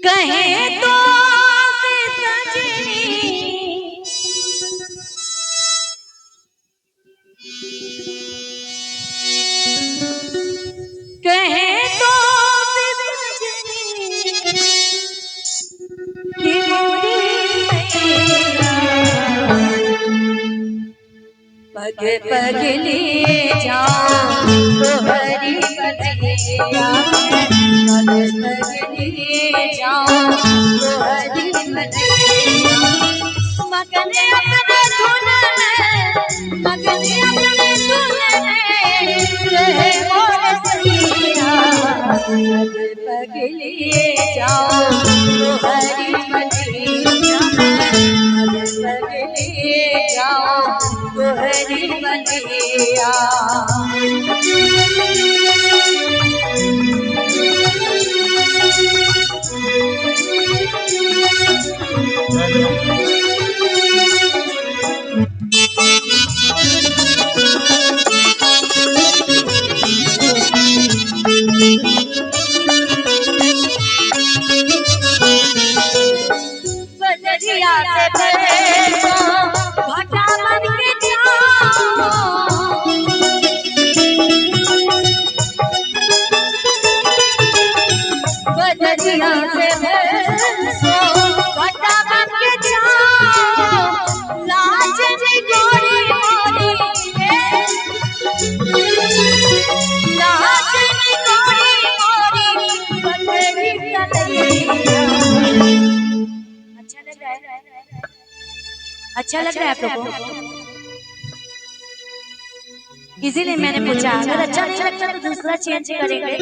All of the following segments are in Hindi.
कहे तो सजनी कहे तो कि पग पग ले जाओ तो हरी बलिया पग पग ले जाओ तो हरी बलिया मगन अपने धुन में मगन अपने धुन में रहे मोर सैया पग पग ले जाओ तो हरी बलिया पग पग ले जाओ तो हरी बलिया बजरिया से घटा बन के जाओ बजरिया से घटा बन के जाओ लाज में गोरी गोरी लाज में गोरी गोरी बजरी कलैया अच्छा लग रहा है आप लोगों को? इसीलिए मैंने पूछा, अगर अच्छा नहीं लगता तो दूसरा चेंज करेंगे।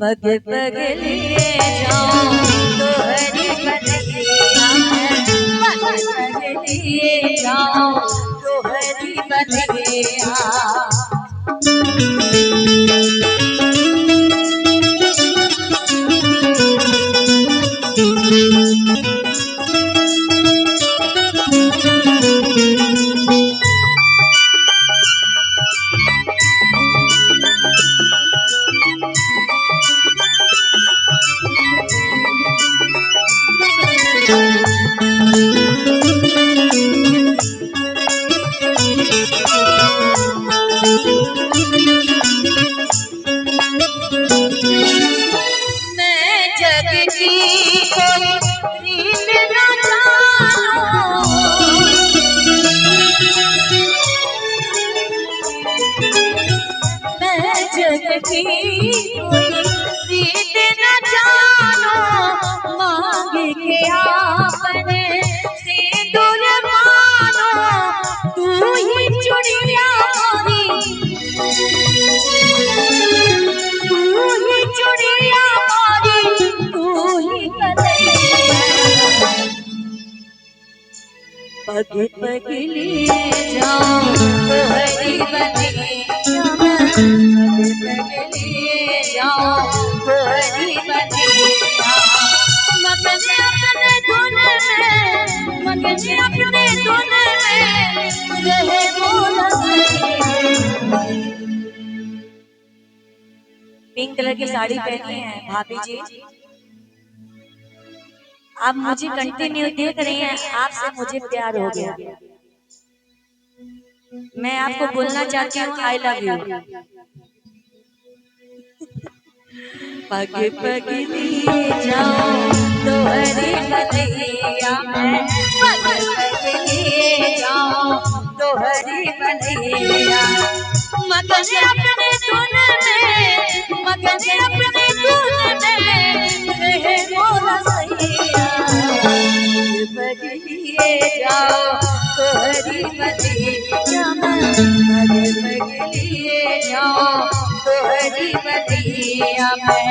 पग पग ले जाओ तो हरी बलिया पग पग ले जाओ तो हरी बलिया मांगे के आपने सिंदूर मानो तू ही चुड़िया मोरी तू ही चुड़िया मोरी तू ही कलैया पग पग ले जाओ तो हरी बलिया पग पग ले जाओ तो हरी बलिया मगन अपने धुन में मगन अपने धुन में रहे मोर सैया पिंक कलर की साड़ी पहनी है भाभी जी आप मुझे कंटिन्यू देख रही हैं आपसे मुझे प्यार हो गया मैं आपको बोलना चाहती हूँ आई लव यू पग पग ले जाओ तो हरी बलिया पग पग ले जाओ तो हरी बलिया मगन अपने धुन में मगन अपने धुन में रहे मोर सैया पग लिए जाओ तो हरी बलिया पग पग लिए जाओ तो हरी बलिया में